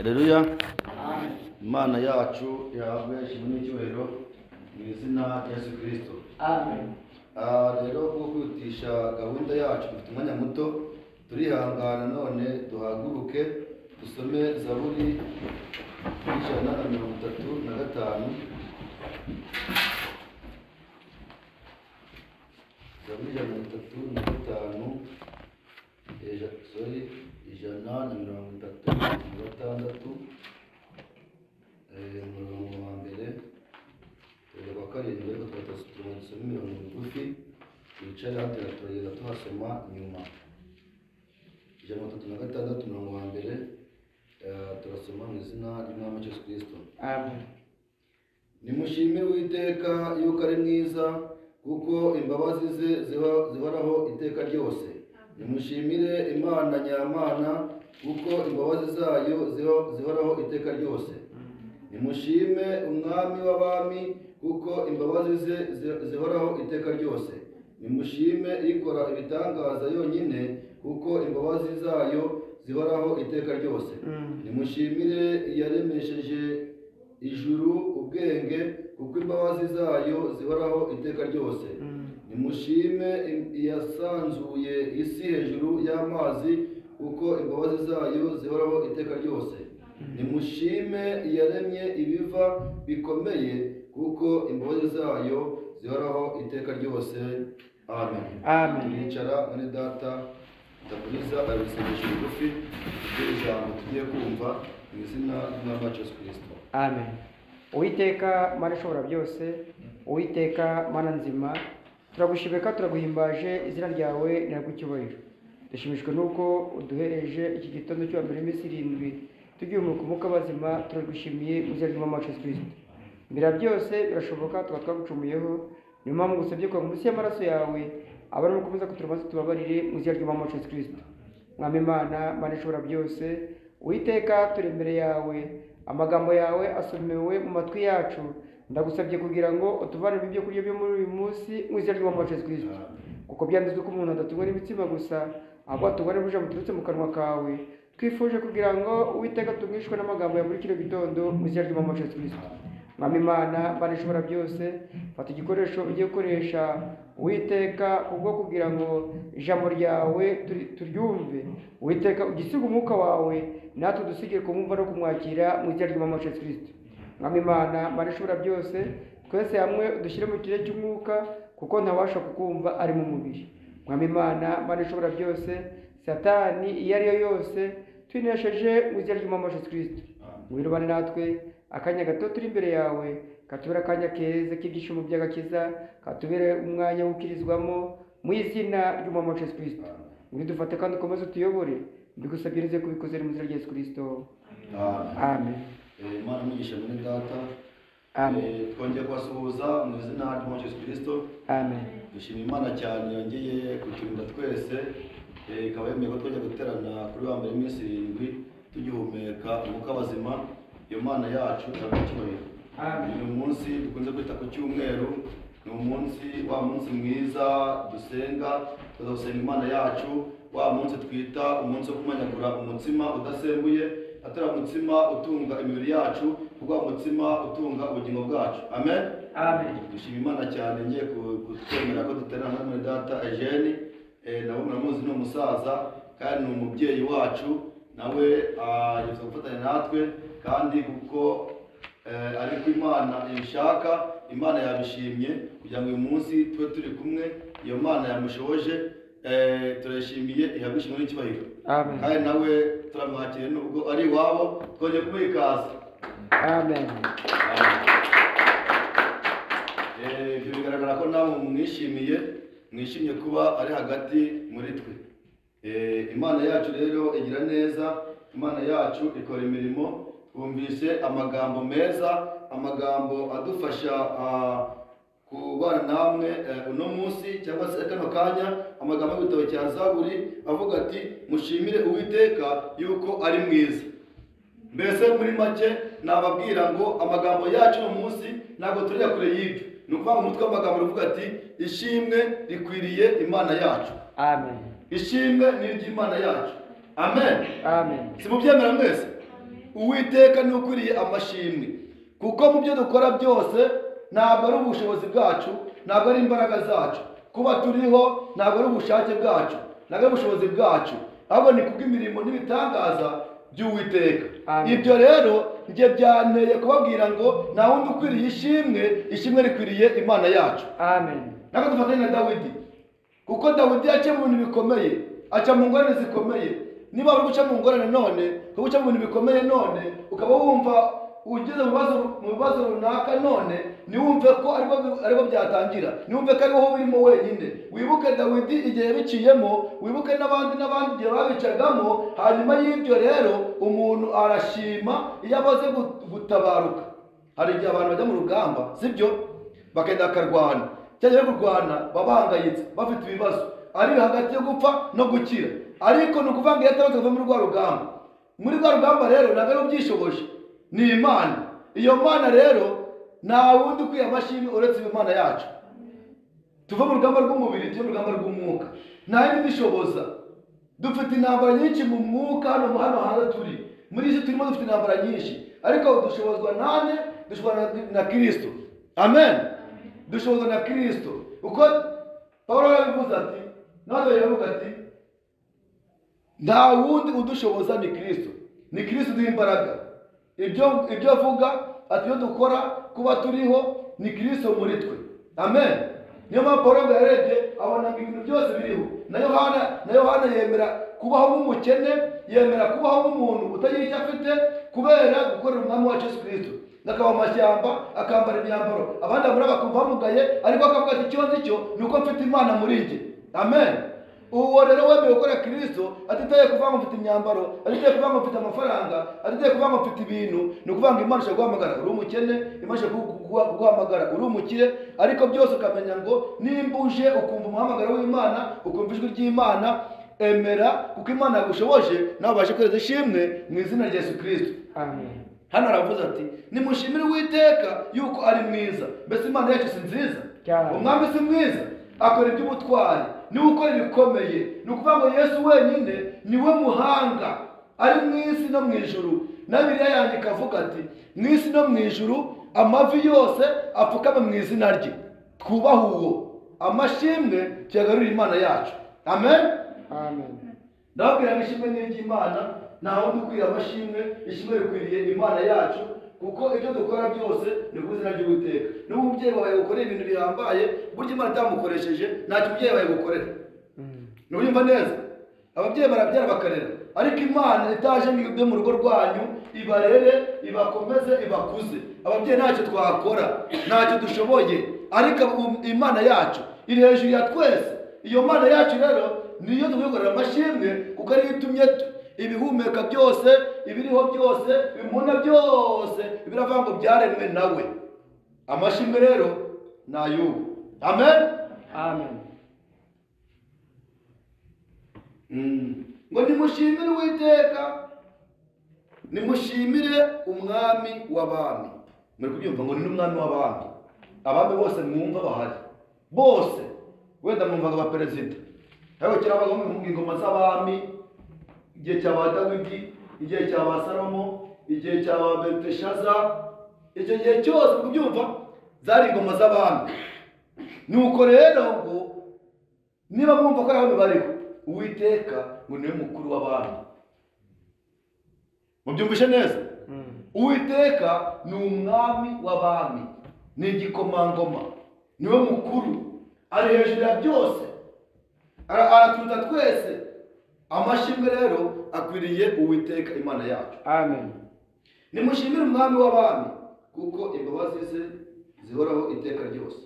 Haleluya. Imana yacu yahabwe ishimwe n'icyubahiro mu izina rya Yesu Kristo. Amen. Rero bwo kwihutisha gahunda yacu dufite umwanya muto, turihangana none duhaguruke dusome Zaburi 135. Zaburi 135, umurongo wa mbere kugeza kwa karindwi, ariko dusome imirongo migufi twicare hano turagenda tuhasoma nyuma. 136 umurongo wa mbere turasoma mu izina ry'Umwami Yesu Kristo. Amen. Nimushimire Uwiteka yuko ari mwiza, kuko imbabazi ze zihoraho iteka ryose. Nimushimire Imana nyamana, kuko imbabazi zayo zihoraho iteka ryose. Nimushime Umwami w'abami, kuko imbabazi ze zihoraho iteka ryose. Nimushime ikora ibitangaza yonyine, kuko imbabazi zayo zihoraho iteka ryose. Nimushimire yaremesheje ijuru ubwenge, kuko imbabazi zayo zihoraho iteka ryose. Nimushime yasanzuye isi hejuru y'amazi, kuko imbabazi zayo zihoraho iteka ryose. Nimushime yaremye ibiva bikomeye, kuko imbabazi zayo zihoraho iteka ryose. Amen. Amen. Turicara muri data ndakuriza abisengesho bigufi ijambo tugiye kumva mu izina ry'Umwami Yesu Kristo. Amen. Uwiteka Mana ishobora byose, Uwiteka Mana nzima, turagushimika turaguhimbaje, izina ryawe niragucyubahiro. Dushimishwe nuko uduhereje iki gitondo cyo mbere iminsi 7 tugiye umuruko muka bazima, turagushimiye mu izina ry'Umwami Yesu Kristo. Mbere byose birashoboka twagucumuyeho, niyo mpamvu ngusabye ko munsi y'amaraso yawe abari mukomeza kuturamaze tubabarire mu izina ry'Umwami Yesu Kristo. Mwami Imana, Mana ishobora byose, Uwiteka turi imbere yawe, amagambo yawe asomewe mu matwi yacu. Ndagusabye kugira ngo utuvanire ibyo kurya byo muri uyu munsi mu izina ry'Umwami Yesu Kristo, kuko byanditswe ko umuntu adatungwa n'imitsima gusa, ahubwo atungwa n'ijambo riturutse mu kanwa kawe. Twifuje kugira ngo Uwiteka tumwishwe n'amagambo ya muri kino gitondo mu izina ry'Umwami Yesu Kristo. Mwami Imana, Mana ishobora byose, fata igikoresho ugiye gukoresha Uwiteka kubwo kugira ngo ijambo ryawe turyumve. Uwiteka ugisiga umwuka wawe, natwe dusigire kumwumva no kumwakira mu izina ry'Umwami Yesu Kristo. Mwami Imana, Mana ishobora byose, twese hamwe udushyire mu kirere cy'umwuka, kuko ntabasha kukumva ari mu mubiri. Mwami Imana, Mana ishobora byose, Satani iyo ari yo yose twinesheje mu izina ry'Umwami Yesu Kristo. Wirubane natwe akanya gato turi imbere yawe, katubera akanya keza k'ibyishimo by'agakiza, katubere umwanya w'ukirizwamo mu izina ry'Umwami Yesu Kristo. Dufate kandi ukomeze utuyobore, mbigusabye neze kubikoze mu izina rya Yesu Kristo. Amen. Imana umugisha muri data. Amen. Twongeye kubasuhuza mu izina ry'Umwami Yesu Kristo. Amen. Dushima Imana cyane yongeye kuturinda twese, ikaba yemeye ko twajya guterana kuri wa mbere iminsi 7 tugihumeka umwuka bazima. Iyo Mana yacu iracyubahiro. Amen. Ni umunsi dukunze kwita ku cyumweru, ni umunsi wa munsi mwiza dusenga, tuzasenga Imana yacu, wa munsi twita umunsi wo kumanyagura umutsima udasembuye, atari umutsima utunga imibiri yacu, kuko umutsima utunga ubugingo bwacu. Amen. Amen. Dushima Imana cyane ngiye kutwemera ko duterana muri data Eugene, nabo muramuzi ni umusaza kandi ni umubyeyi wacu, nawe yifuza gufatanya natwe, kandi kuko ariko Imana ibishaka, Imana yabishimye kugira ngo uyu munsi tube turi kumwe. Iyo Mana yamushoje, turashimiye, ihabwe ishimwe n'icyubahiro. Amen. Kandi nawe turamwakiriye nubwo ari iwabo, twongeye kumuha ikaze. Amen. Ibyo bigaragara ko namwe mwishimiye kuba ari hagati muri twe. Imana yacu rero igira neza, Imana yacu ikora imirimo. Twumvise amagambo meza, amagambo adufasha kubana namwe uno munsi cyangwa se kano kanya, amagambo y'igitabo cya Zaburi avuga ati mushimire Uwiteka yuko ari mwiza. Mbese muri make nababwira ngo amagambo yacu uno munsi ntabwo turi kure y'ibyo. Ni ukuvuga mu mutwe w'amagambo uvuga ati ishimwe rikwiriye Imana yacu. Amen. Ishimwe ni iry'Imana yacu. Amen. Amen. Simubyemera mwese? uwiteka ni ukwiriye amashimwe, kuko mu byo dukora byose ntabwo ari ubushobozi bwacu, ntabwo ari imbaraga zacu. Kuba turiho ntabwo ari ubushake bwacu, ntabwo ari ubushobozi bwacu, ahubwo ni kubw'imirimo n'ibitangaza by'uwiteka. Ibyo rero njye byanteye kubabwira ngo nta wundi ukwiriye ishimwe rikwiriye Imana yacu. Amen. Ntabwo dufatanye na Dawidi, kuko Dawidi yaciye mu bintu bikomeye, aca mu ngorane zikomeye. Niba uri guca mu ngorane none, ukaba uca mu bintu bikomeye none, ukaba wumva ugeze mu bibazo runaka none, niwumve ko aribwo byatangira, niwumve ko ariho birimo wenyine. Wibuke Dawidi igihe yabiciyemo, wibuke n'abandi igihe babicagamo. Hanyuma y'ibyo rero umuntu arashima iyo amaze gutabaruka. Hari igihe abantu bajya mu rugamba, sibyo, bakagenda bakarwana, cyangwa kurwana babahangayitse bafite ibibazo, ari hagati yo gupfa no gukira. Ariko ni ukuvuga ngo iyo atabaza kuva muri rwa rugamba, muri rwa rugamba rero ntabwo ari ubyishoboje, ni Imana. Iyo Mana rero nta wundi ukwiye amashimwe uretse Imana yacu. Tuva mu rugamba rw'umubiri tujye mu rugamba rw'umwuka, nta yindi bishoboza. Dufite intambara nyinshi mu mwuka hano hanze turi muri isi, turimo dufite intambara nyinshi, ariko dushobozwa nande? Dushobozwa na Kristo. Amen. Dushobozwa na Kristo, uko Pawulo yabivuze ati, nawe yavuga ati nta wundi udushoboza ni Kristo. Ni Kristo uduha imbaraga. Ibyo avuga ati iyo dukora kuba turiho ni Kristo muri twe. Amen. Niyo mpamvu Pawulo yarebye abona ibintu byose biriho. Na Yohana yemera kubaho nk'umukene, yemera kubaho nk'umuntu utagira icyo afite kubera gukorera umwami wacu Yesu Kristo. Akaba amashyamba, akambara imyambaro, abandi bakumva bamugaye, ariko akavuga ati ikibazo cyo ni uko mfite Imana muri njye. Amen. Uwo rero wemeye gukora Kristo atitaye kuvuga ngo mfite imyambaro, atitaye kuvuga ngo mfite amafaranga, atitaye kuvuga ngo mfite ibintu, ni ukuvuga ngo Imana ishobora guhamagara uri umukene, Imana ishobora guhamagara uri umukire, ariko byose ukamenya ngo nimba uje ukumva umuhamagaro w'Imana, ukumva ijwi ry'Imana, emera kuko Imana yagushoboje, nawe ubashe kweza ishimwe mu izina rya Yesu Kristo. Amen. Hano aravuze ati nimushimire Uwiteka yuko ari mwiza. Mbese Imana yacu si nziza? Umwami si mwiza, akora iby'ubutwari, niwe ukora ibikomeye. Ni ukuvuga ngo Yesu wenyine niwe muhanga, ari mu isi no mu ijuru. Na Bibiliya yanjye ikavuga ati mu isi no mu ijuru amavi yose apfukame mu izina rye. Twubahe uwo, amashimwe tuyagarurire Imana yacu. Amen. Amen. Ndababwira ngo ishimwe ni iry'Imana, nta wundi ukwiriye amashimwe, ishimwe rikwiriye Imana yacu, kuko ibyo dukora byose ni ku izina ry'Uwiteka. Niba umubyeyi wawe gukorera ibintu bihambaye, burya Imana itamukoresheje ntacyo umubyeyi wawe gukorera. Ntiwumva neza? Ababyeyi barabyara bakarera, ariko Imana itaje ngo ibyo mu rugo rwanyu ibarere, ibakomeze, ibakuze. Ababyeyi ntacyo twakora, ntacyo dushoboye, ariko Imana yacu iri hejuru ya twese. Iyo Mana yacu rero niyo tugukorera amashimwe, kuko ariyo itumye ibihumeka byose, ibiriho byose, ibimuna byose biravuga ngo byaremwe nawe. Amashimwe rero ni ay'ubu. Amen. Amen. Ngo nimushimire Uwiteka, nimushimire umwami w'abami. Muri kubyumva ngo ni n'umwami w'abami. Abami bose mwumva bahari bose, wenda mwumvaga abaperezida, ariko kirabaga mu ingoma z'abami, igihe cya ba Dawidi, igihe cya ba Salomo, igihe cya ba Beteshaza, icyo gihe cyose kubyumva zari ingoma z'abami. Nuko rero ngo niba mwumva ko ari abami bariho, Uwiteka ngo niwe mukuru w'abami. Mubyumvishe neza? Uwiteka ni umwami w'abami, ni igikomangoma, niwe mukuru, ari hejuru ya byose, araturuta twese. Amashimwe rero akwiriye Uwiteka Imana yacu. Amen. Nimushimire umwami w'abami, kuko imbabazi ze zihoraho iteka ryose.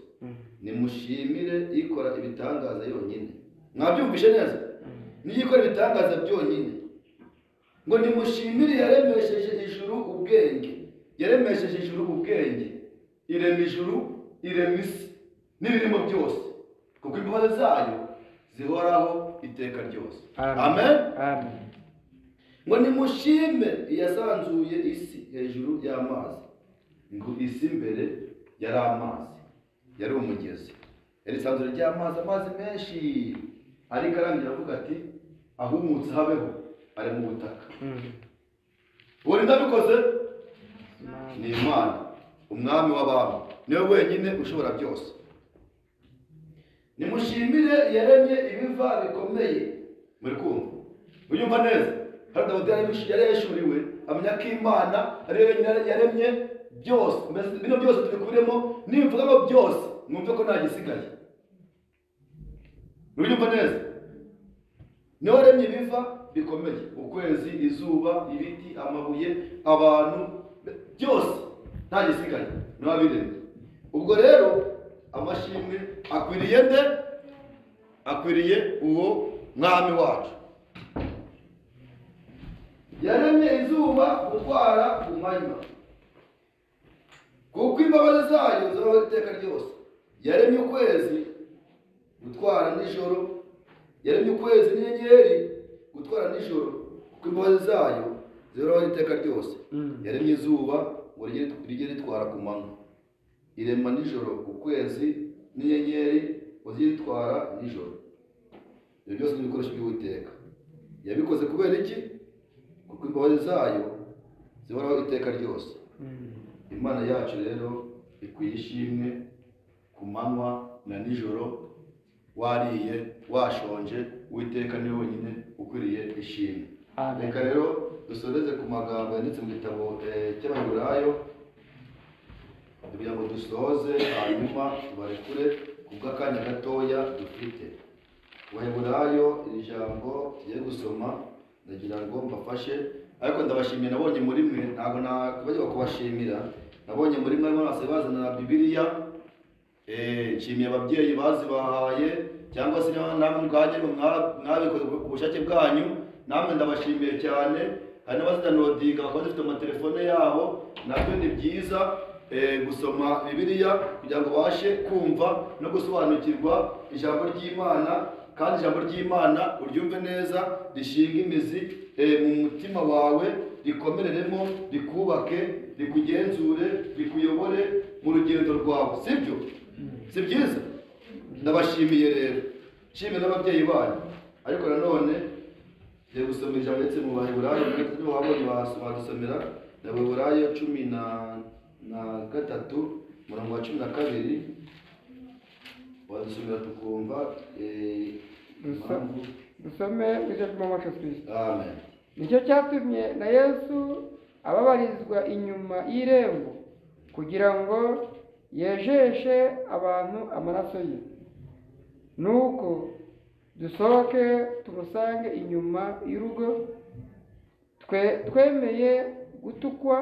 Nimushimire ikora ibitangaza yonyine. Mwabyumvishe neza? Niyo ikora ibitangaza byonyine. Ngo nimushimire yaremesheje ijuru ubwenge, yaremesheje ijuru ubwenge, irema ijuru, irema isi n'ibirimo byose, kuko imbabazi zayo zihoraho iteka ryose. Amen. Amen. Ngo nimushime iyasanzuye isi hejuru y'amazi. Ngo isi mbere yari amazi, yari umugezi, yari isanzure ry'amazi, amazi menshi, ariko arangira avuga ati ahumutse habeho, ari mu butaka. uwo ndabikoze ni Imana, umwami w'abami, niwe wenyine ushobora byose. Nimushimire yaremye ibiva bikomeye. Muri kumva uyumva neza? Hari Dawidi yari yashuriwe amenya ko Imana ari yo yaremye byose. Bino byose tubikubiremo, nimvuga ngo byose mwumve ko nta gisigaye. Uyumva neza? Niwe waremye ibiva bikomeye, ukwezi, izuba, ibiti, amabuye, abantu, byose nta gisigaye, niwe wabiremye. Ubwo rero amashimwe akwiriye nde? Akwiriye uwo mwami wacu. Yaremye izuba gutwara ku manywa, kuko imbabazi zayo zibaho iteka ryose. Yaremye ukwezi gutwara nijoro, yaremye ukwezi n'inyenyeri gutwara nijoro, kuko imbabazi zayo zibaho iteka ryose. Yaremye izuba ngo rijye ritwara ku manywa, irema nijoro ukwezi n'inyenyeri ngo zijye zitwara nijoro. Ibyo byose ni ibikoresho by'Uwiteka. Yabikoze kubera iki? Kuko imbabazi zayo zihoraho iteka ryose. Imana yacu rero ikwiye ishimwe ku manywa na nijoro, wariye washonje, Uwiteka niwe wenyine ukwiriye ishimwe. Reka rero dusoreze ku magambo yanditse mu gitabo cy'Abaheburayo kugira ngo dusoze, hanyuma tubarekure kubw'akanya gatoya dufite. Abaheburayo iri jambo tugiye gusoma ndagira ngo mbafashe, ariko ndabashimiye. Nabonye muri mwe, ntabwo nakwibagirwa kubashimira, nabonye muri mwe barimo bazana Bibiliya. Nshimiye ababyeyi bazibahaye, cyangwa se namwe ubwanyu mwabikoze ku bushake bwanyu, namwe ndabashimiye cyane. Hari n'abazidanodinga bakaba bafite amatelefone yabo, nabyo ni byiza gusoma Bibiliya kugira ngo babashe kumva no gusobanukirwa ijambo ry'Imana, kandi ijambo ry'Imana uryumve neza, rishinga imizi mu mutima wawe, rikomereremo, rikubake, rikugenzure, rikuyobore mu rugendo rwawe. Sibyo? Si byiza? Ndabashimiye rero, nshimiye n'ababyeyi banyu. Ariko nanone ngiye gusoma ijambo ndetse mu Baheburayo, niba wabonye wadusomera Abaheburayo 13 umurongo wa 12, wadusomera tukumva. Dusome ijambo ry'Imana Kristo. Amen. Nicyo cyatumye na Yesu ababarizwa inyuma y'irembo, kugira ngo yejeshe abantu amaraso ye. Nuko dusohoke tumusange inyuma y'urugo, twemeye gutukwa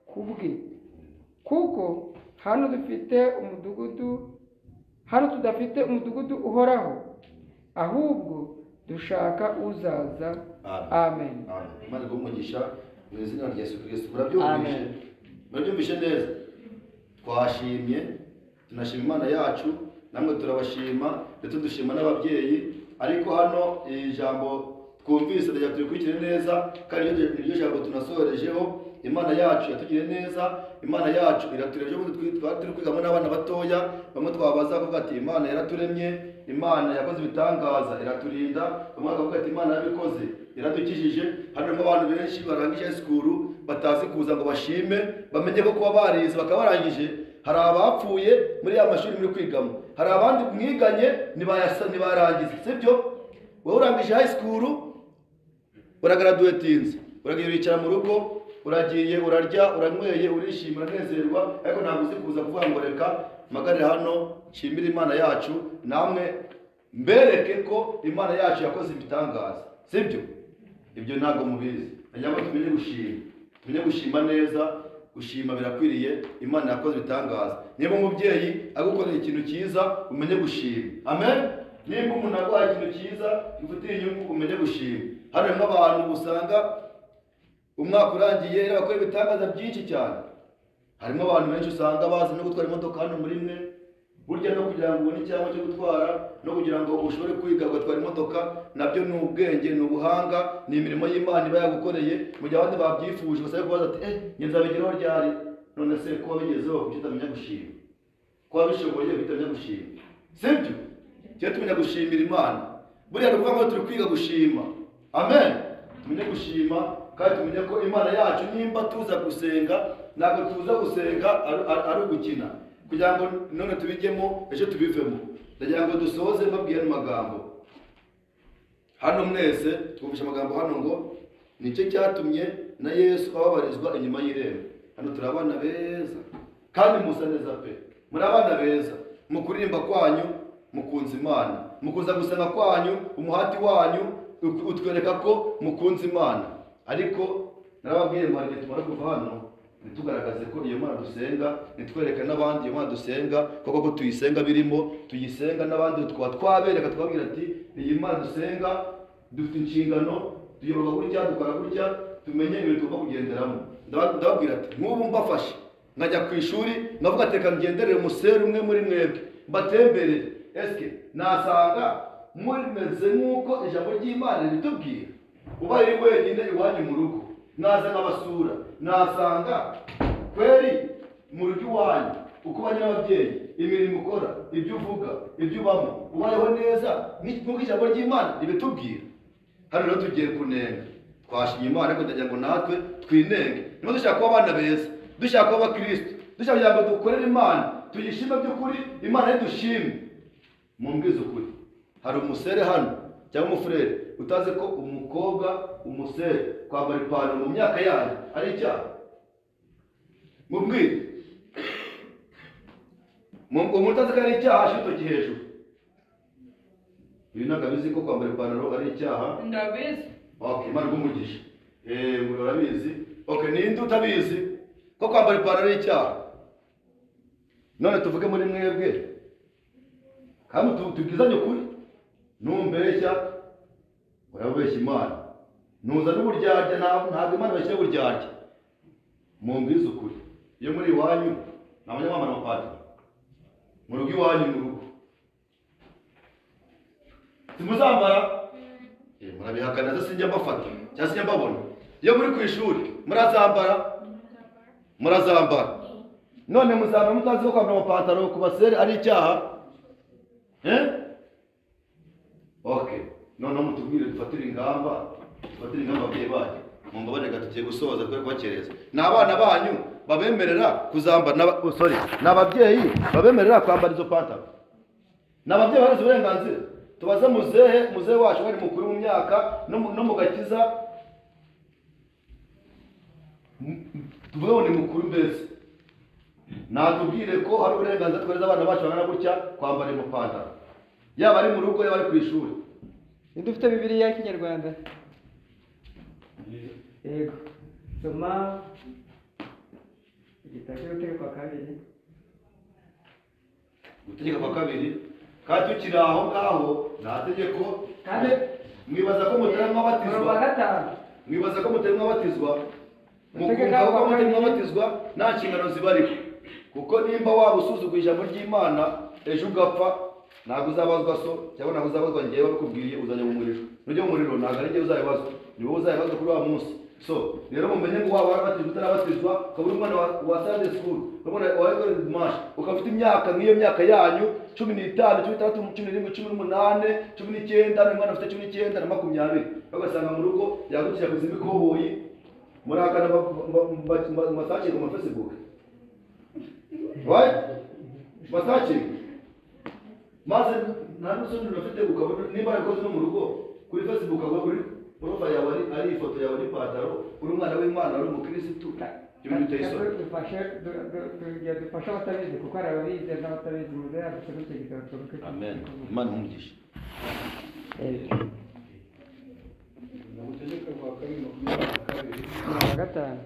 ku bwe, kuko hano tudafite umudugudu uhoraho, ahubwo dushaka uzaza. Amen. Imana igumugisha mu izina rya Yesu Kristo. Murabyumvishe neza? Twashimye, tunashima Imana yacu, namwe turabashima, ndetse dushima n'ababyeyi. Ariko hano ijambo twumvise rya turikurikire neza, kandi iryo jambo tunasorejeho. Imana yacu yatugiriye neza, Imana yacu iratureje. Turi kwigamo n'abana batoya, bamwe twabaza kuvuga ati Imana yaraturemye, Imana yakoze ibitangaza iraturinda, bamwe bakavuga ati Imana yabikoze iradukijije. Harimo abantu benshi barangije sikuru batazi kuza ngo bashime, bamenye ko kuba barize bakaba barangije. Hari abapfuye muri ya mashuri muri kwigamo, hari abandi mwiganye ntibarangize. Sibyo? Wowe urangije high school, uragraduatinze, uragiye wicara mu rugo, uragiye urarya, uranyweye, urishima, uranezerwa, ariko ntabwo uzi kuza kuvuga ngo reka magare hano nshimire Imana yacu, namwe mbereke ko Imana yacu yakoze ibitangaza. Sibyo? Ibyo ntabwo mubizi. Anyama tumenye gushima neza. Gushima birakwiriye, Imana yakoze ibitangaza. Niba umubyeyi agukorera ikintu cyiza, umenye gushima. Amen. Niba umuntu aguhaye ikintu cyiza gifitiye inyungu, umenye gushima. Hano harimo abantu usanga umwaka urangiye bakora ibitangaza byinshi cyane. Harimo abantu benshi usanga bazi no gutwara imodoka hano muri mwe. Burya no kugira ngo ubone icyangombwa cyo gutwara, no kugira ngo ushobore kwiga ugatwara imodoka, nabyo ni ubwenge, ni ubuhanga, ni imirimo y'Imana iba yagukoreye. Mu gihe abandi babyifuje basabe kubaza ati nzabigeraho ryari? None se kuba bigezeho kuki utamenya gushima? Kuba bishoboye utamenya gushima? Sibyo? Cyo tumenya gushimira Imana. Buriya ni ukuvuga ngo turi kwiga gushima. Amen. Tumenye gushima, kandi tumenye ko imana yacu nimba tuza gusenga ntabwo tuza gusenga ari ugukina kugira ngo none tubijyemo ejo tubivemo. Ndagira ngo dusohoze mbabwire amagambo hano mwese twumvisha amagambo hano ngo nicyo cyatumye na Yesu ababarizwa inyuma y'irembo. Hano turi abana beza kandi musa neza pe, muri abana beza mu kuririmba kwanyu mukunze Imana, mukuza gusenga kwanyu, umuhati wanyu utwereka ko mukunze Imana. Ariko narababwiye ngo igihe tumara kuva hano ntitugaragaze ko iyo Mana dusenga, nitwereke n'abandi iyo Mana dusenga koko ko tuyisenga birimo, tuyisenga n'abandi twabereka twabwira ati iyi Mana dusenga dufite inshingano, tuyoboka gutya, dukora gutya, tumenye ibintu tugomba kugenderamo. Ndababwira ati nk'ubu mbafashe nkajya ku ishuri ngavuga ati reka ngenderere umuseri umwe muri mwebwe mbatemberere, eske nasanga mumeze nk'uko ijambo ry'Imana ritubwira? Ubaye wenyine iwanyu mu rugo naza nk'abasura, nasanga kweri mu rugo iwanyu uko ubanye n'ababyeyi, imirimo ukora, ibyo uvuga, ibyo ubamo, ubayeho neza nk'uko ijambo ry'Imana ribitubwira? Hano rero tugiye kunenga, twashimye Imana ariko ndagira ngo natwe twinenge. Niba dushaka kuba abana beza, dushaka kuba abakristo, dushaka kugira ngo dukorere Imana, tuyishime by'ukuri, Imana nidushime, mumbwize ukuri. Hari umusere hano cyangwa umufurere utazi ko umukobwa umusere kwambara ipantaro mu myaka yayo ari icyaha? Mumbwire. Umuntu utazi ko ari icyaha ashyira urutoki hejuru. Uyu ntabwo abizi ko kwambara ipantaro ari icyaha? Ndabizi. Okay, Imana igumugisha. Murabizi. Okay, ninde utabizi ko kwambara ipantaro ari icyaha? None tuvuge muri mwebwe kandi tubwizanye ukuri. Numbeshya urabeshya Imana, nuza n'uburyarya, ntabwo Imana bashyira uburyarya. Mumbwize ukuri, iyo muri iwanyu nabonye mwambara amapantaro mu rugo iwanyu, mu rugo simuzambara? Murabihakana se sinjya mbafata cyangwa sinjya mbabona? Iyo muri ku ishuri murazambara? Murazambara. None muzambara mutazi ko kwambara amapantaro ku basere ari icyaha? Okay, noneho mutubwire dufatire ingamba ababyeyi banyu. Mumbabone tugiye gusoza kubera kubakereza. Ni abana banyu babemerera kuzambara, ni ababyeyi babemerera kwambara izo pantaro? Ni ababyeyi bafite uburenganzira? Tubaze muzehe wacu wari mukuru mu myaka no mu gakiza, tuvuge ngo ni mukuru mbese, natubwire ko hari uburenganzira twereza abana bacu bangana gutya kwambara amapantaro, yaba ari mu rugo yaba ari ku ishuri. Dufite Bibiliya y'Ikinyarwanda? Yego. Soma igitabo cy'Ugutegeka kwa kabiri. Gutegeka kwa kabiri. Kandi tukiri aho ngaho nta tegeko. Kandi mwibaza ko mutarimo abatizwa? Mwibaza ko mutarimo abatizwa? Mukumva ko mutarimo abatizwa nta nshingano zibariho. Kuko nimba waba usuzuguye ijambo ry'Imana ejo ugapfa, ntabwo uzabazwa so cyangwa ntabwo uzabazwa njyewe babikubwiye, uzajya mu muriro. Nujya mu muriro ntabwo ari njyewe uzabazwa, ni wowe uzabazwa kuri wa munsi. So rero mumenye ngo waba warabatizwa utarabatizwa, ukaba uri umwana wa Sunday school, ukabona wayoboye dimanche, ukafite imyaka nk'iyo myaka yanyu 15, 16, 17, 18, 19, umwana afite 19 na 20, bagasanga mu rugo yagukira kuzimba ikoboyi, murakana masaje ku Facebook. Right? Masaje maze nta n'usoni urafite ukabona nimba yakoze no mu rugo kuri Facebook, abo kuri profile yawe ari ifoto yawe n'ipantaro, uri umwana w'Imana, uri umukristo. Ibintu biteye isoni. Dufasha abatabizi kuko hari ababizi n'abatabizi, muze yadufashe icyo gitabo turuke. Amen. Imana umugisha. Gutegeka kwa kabiri 22.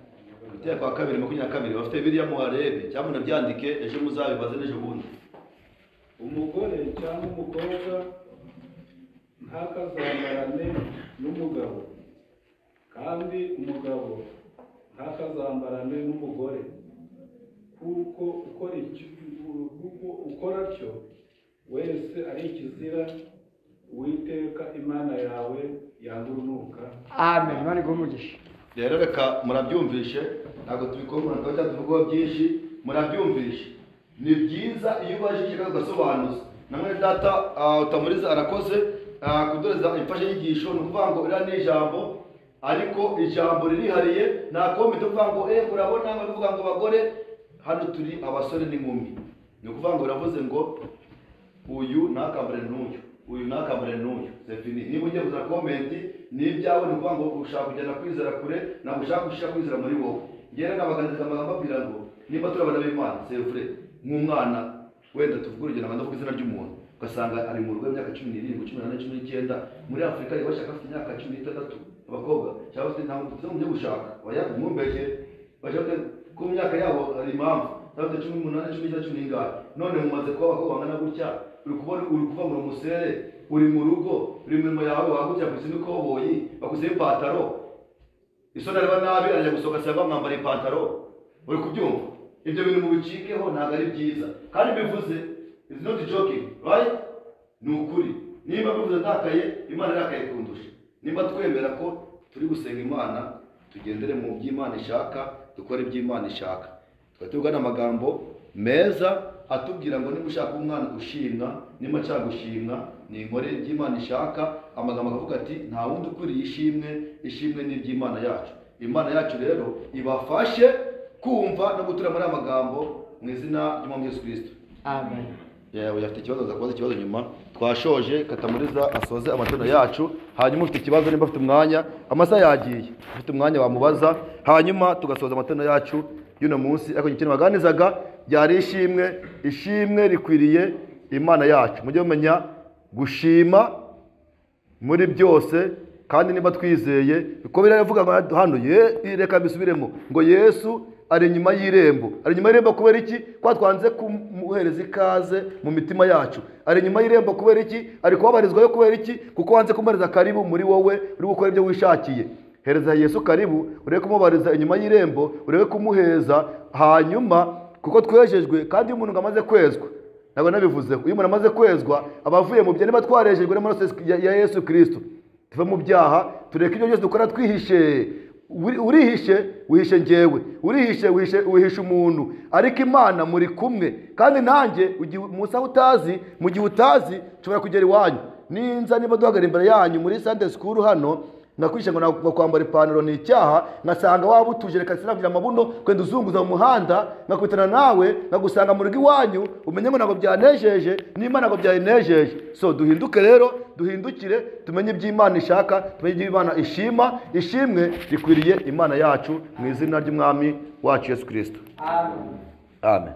Gutegeka kwa kabiri 22 bafite Bibiliya muharebe cyangwa munabyandike ejo muzabibaze n'ejo bundi. Umugore cyangwa umukobwa ntakazambarane n'umugabo, kandi umugabo ntakazambarane n'umugore, kuko ukora cyo wese ari ikizira Uwiteka Imana yawe yanga urunuka. Amen. Imana igumugisha. Rero reka murabyumvishe, ntabwo tubikomora twajya tuvuga byinshi, murabyumvishe. Ni byiza iyo ubajije ugasobanuza. Namwe data utamuriza arakoze kudoreza imfashe yigisho, no kuvuga ngo ira ni ijambo ariko ijambo ririhariye nta komite uvuga ngo urabona ngo bivuga ngo abagore hano turi abasore n'inkumi. Ni ukuvuga ngo biravuze ngo uyu ntakambare n'uyu, uyu ntakambare n'uyu, Zefini. Niba ugiye kuzana komenti n'ibyawe, ni ukuvuga ngo ushaka kugenda kwizera kure, ntabwo ushaka gushyira kwizera muri wowe. Ngera n'abaganiriza amagambo abwira ngo niba turi abana b'Imana, c'est vrai, nk'umwana wenda tuvuga urugendo ngo ndavuga izina ry'umuntu, ugasanga ari mu rugo y'imyaka 17, 18, 19, muri Afurika bashaka afite imyaka 16 abakobwa, cyangwa se ntabwo tuzi mu gushaka, bayaga umwumbeje, bashaka ku myaka yabo ari impamvu, cyangwa 18, 19, 20 ingahe. None mumaze kuba abakobwa bangana gutya, uri kuva mu musere, uri mu rugo, uri mu mirimo yawe wagutya gusa n'ikoboyi, bakuze ipantaro, isoni areba nabi arajya gusohoka cyangwa mwambara ipantaro, uri kubyumva? Ibyo bintu mubicikeho, ntabwo ari byiza. Kandi bivuze is not joking, right? Ni ukuri. Niba bivuze ndakaye, Imana irakaye kundusha. Niba twemera ko turi gusenga Imana, tugendere mu by'Imana ishaka, dukore iby'Imana ishaka. Twatubwa n'amagambo meza atubwira ngo niba ushaka umwana ushimwa, niba nshaka gushimwa, ni inkore iby'Imana ishaka. Amagambo akavuga ati nta wundi ukuriye ishimwe ni iby'Imana yacu. Imana yacu rero ibafashe kumva no gutura muri amagambo mu izina ry'Umwami Yesu Kristo. Amen. Yewe yafite ikibazo azakubaza ikibazo nyuma. Twashoje Katamuriza asoze amatorero yacu, hanyuma ufite ikibazo nimba afite umwanya, amasaha yagiye, ufite umwanya wamubaza, hanyuma tugasoza amatorero yacu y'uno munsi. Ariko ikintu baganizaga byari ishimwe rikwiriye Imana yacu. Mujye mumenya gushima muri byose, kandi niba twizeye biko biravuga ngo hano reka bisubiremo ngo Yesu ari nyuma y'irembo. Ari nyuma y'irembo kubera iki? Kwa twanze kumuhereza ikaze mu mitima yacu. Ari nyuma y'irembo kubera iki? Ari kubabarizwa yo kubera iki? Kuko wanze kumuhereza karibu muri wowe, uri gukora ibyo wishakiye. Hereza Yesu karibu, ureke kumubariza inyuma y'irembo, ureke kumuheza, hanyuma kuko twejejwe. Kandi umuntu amaze kwezwa, ntabwo nabivuze, uyu umuntu amaze kwezwa abavuye mu byaha, niba twarejejwe n'amaraso ya Yesu Kristo, tuve mu byaha, tureke ibyo byose dukora twihishe. Urihishe wihishe njyewe, urihishe wihishe umuntu, ariko Imana muri kumwe. Kandi nanjye Musa utazi, mu gihe utazi nshobora kugera iwanyu. Ninza niba duhagarara imbere yanyu muri Sunday school hano, nakwishe ngo kwambara ipantaro ni icyaha, ngasanga waba utuje reka sinabwira amabuno kwenda uzunguza mu muhanda, ngakubitana nawe ngagusanga mu rugo iwanyu, umenye ngo ntabwo byanejeje, n'Imana ntabwo byayinejeje. So duhinduke rero, duhindukire, tumenye iby'Imana ishaka, tumenye iby'Imana ishima. Ishimwe rikwiriye Imana yacu mu izina ry'Umwami wacu Yesu Kristo. Amen. Amen.